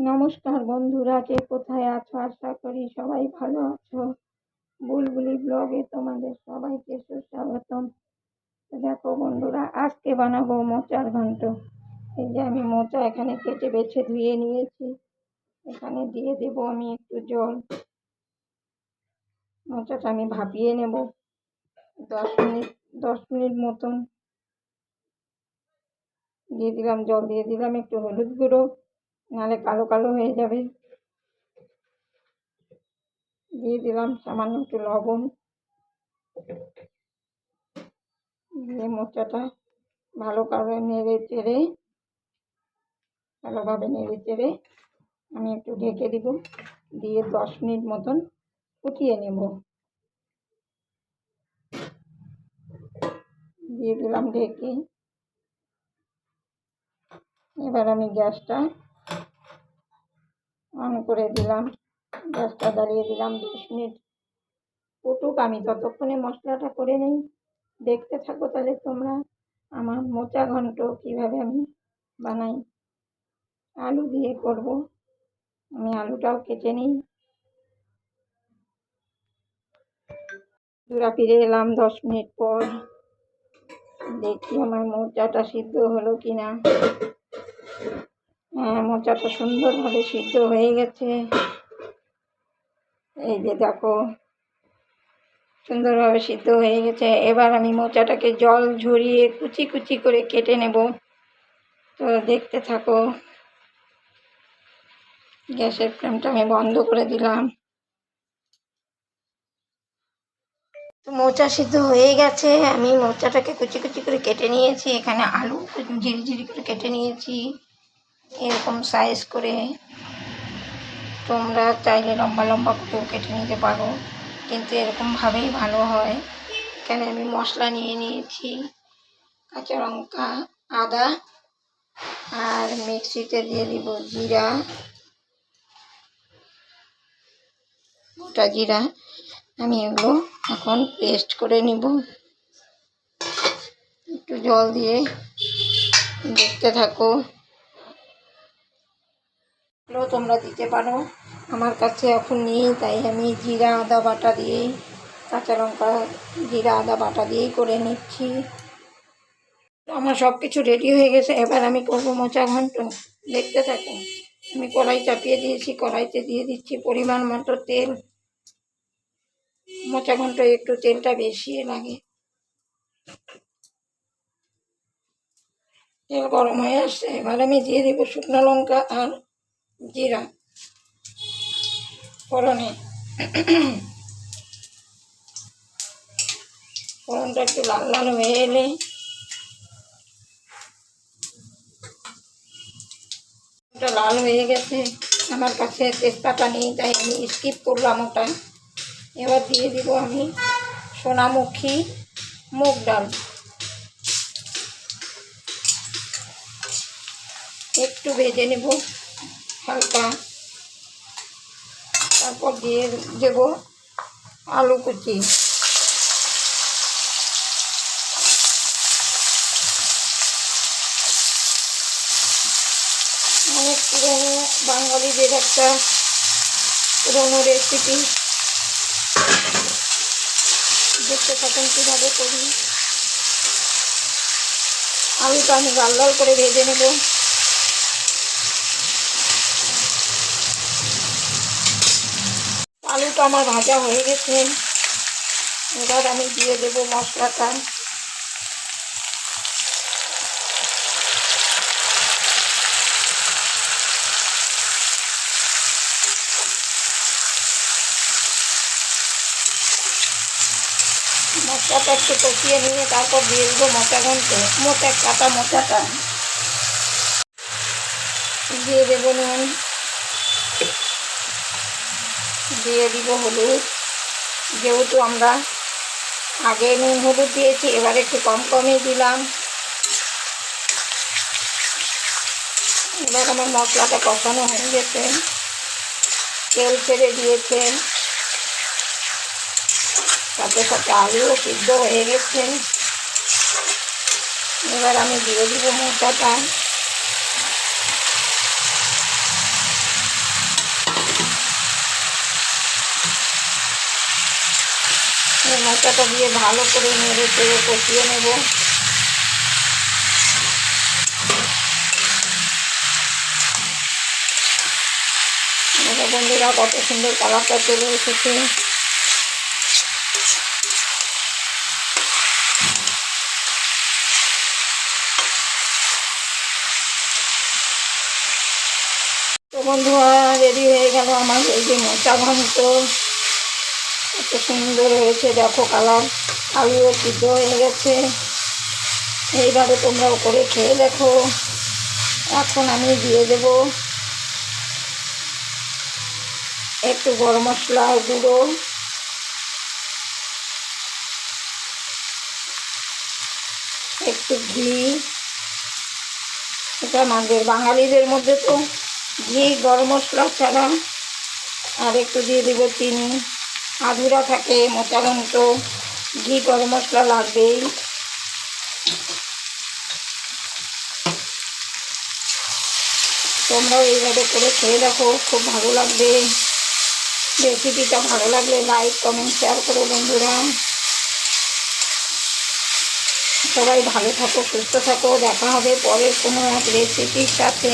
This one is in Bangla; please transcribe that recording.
নমস্কার বন্ধুরা, কে কোথায় আছো? আশা করি সবাই ভালো আছো। বুলবুলি ব্লগে তোমাদের সবাইকে সুস্বাগতম। দেখো বন্ধুরা, আজকে বানাবো মোচার ঘন্ট। এই যে আমি মোচা এখানে কেটে বেছে ধুয়ে নিয়েছি। এখানে দিয়ে দেবো আমি একটু জল। মোচাটা আমি ভাপিয়ে নেব 10 মিনিট মতন। দিয়ে দিলাম জল, দিয়ে দিলাম একটু হলুদ গুঁড়ো, নাহলে কালো কালো হয়ে যাবে। দিয়ে দিলাম সামান্য একটু লবণ। দিয়ে মোচাটা ভালোভাবে নেড়ে চেড়ে আমি একটু ঢেকে দিব। দিয়ে 10 মিনিট মতন ফুটিয়ে নেব। দিয়ে দিলাম ঢেকে। এবার আমি গ্যাসটা অন করে দিলাম, গ্যাসটা জ্বালিয়ে দিলাম। 10 মিনিট ফুটুক, আমি ততক্ষণে মশলাটা করে নিই। দেখতে থাকো তাহলে তোমরা আমার মোচা ঘন্ট কিভাবে আমি বানাই। আলু দিয়ে করব, আমি আলুটাও কেটে নিই। ফিরে এলাম 10 মিনিট পর। দেখি আমার মোচাটা সিদ্ধ হলো কিনা। হ্যাঁ, মোচাটা সুন্দরভাবে সিদ্ধ হয়ে গেছে। এই যে দেখো, সুন্দরভাবে সিদ্ধ হয়ে গেছে। এবার আমি মোচাটাকে জল ঝরিয়ে কুচি কুচি করে কেটে নেব। তো দেখতে থাকো। গ্যাসের ফ্লেমটা আমি বন্ধ করে দিলাম। তো মোচা সিদ্ধ হয়ে গেছে। আমি মোচাটাকে কুচি কুচি করে কেটে নিয়েছি। এখানে আলু ঝিরি করে কেটে নিয়েছি, এরকম সাইজ করে। তোমরা চাইলে লম্বা লম্বা করেও কেটে নিতে পারো, কিন্তু এরকমভাবেই ভালো হয়। এখানে আমি মশলা নিয়ে নিয়েছি, কাঁচা লঙ্কা, আদা, আর মিক্সিতে দিয়ে দিব জিরা, গোটা জিরা। আমি এগুলো এখন পেস্ট করে নিব। একটু জল দিয়ে দেখতে থাকো। তোমরা দিতে পারো, আমার কাছে এখন নেই, তাই আমি জিরা আদা বাটা দিয়েই, কাঁচা লঙ্কা জিরা আদা বাটা দিয়েই করে নিচ্ছি। আমার সব কিছু রেডি হয়ে গেছে। এবার আমি করবো মোচা ঘন্ট। দেখতে থাকো। আমি কড়াই চাপিয়ে দিয়েছি, কড়াইতে দিয়ে দিচ্ছি পরিমাণ মতো তেল। মোচা ঘন্ট একটু তেলটা বেশি লাগে। তেল গরম হয়ে আসছে। এবার আমি দিয়ে দিব শুকনো লঙ্কা আর জিরা ফোড়নে। ফোড়নটা একটু লাল লাল হয়ে এলে, লাল হয়ে গেছে। আমার কাছে তেজপাতা নেই, তাই আমি স্কিপ করলাম ওটা। এবার দিয়ে দিব আমি সোনামুখী মুগ ডাল। একটু ভেজে নেব হালকা। তারপর দিয়ে দেব আলু কুচি। অনেক পুরোনো বাঙালিদের একটা পুরোনো রেসিপি। দেখতে থাকুন কীভাবে করি। আলুটা আমি লাল লাল করে ভেজে নেব। আলুটা আমার ভাজা হয়ে গেছে। এবার আমি দিয়ে দেব মশলাটা। মশলাটা একটু কষিয়ে নিয়ে তারপর দিয়ে দেবো মোচা ঘন্ট। কাটা মোচাটা দিয়ে দেবো নুন, দিয়ে দিব হলুদ। যেহেতু আমরা আগে নুন হলুদ দিয়েছি, এবার একটু কম কমই দিলাম। এবার আমার মশলাটা কষানো হয়ে গেছে, তেল ছেড়ে দিয়েছে, সাথে সাথে আলুও সিদ্ধ হয়ে গেছে। এবার আমি দিয়ে দিব মোচাটা। মশলাটা দিয়ে ভালো করে নেড়ে চেড়ে কষিয়ে নেব। বন্ধুরা কত সুন্দর কালারটা চলে এসেছে। তো বন্ধুরা রেডি হয়ে গেল আমার এই যে মোচা ঘন্ট। কত সুন্দর হয়েছে দেখো কালার, আলুও সিদ্ধ হয়ে গেছে। এইভাবে তোমরাও করে খেয়ে দেখো। এখন আমি দিয়ে দেব একটু গরম মশলা গুঁড়ো, একটু ঘি। এটা আমাদের বাঙালিদের মধ্যে তো ঘি গরম মশলা ছাড়া, আর একটু দিয়ে দেব চিনি। আধুরা থাকে মোচা ঘন্ট, ঘি গরম মশলা লাগবেই। তোমরাও এইভাবে করে খেয়ে দেখো, খুব ভালো লাগবে। রেসিপিটা ভালো লাগলে লাইক কমেন্ট শেয়ার করো বন্ধুরা। সবাই ভালো থাকো, সুস্থ থাকো। দেখা হবে পরের কোনো এক রেসিপির সাথে।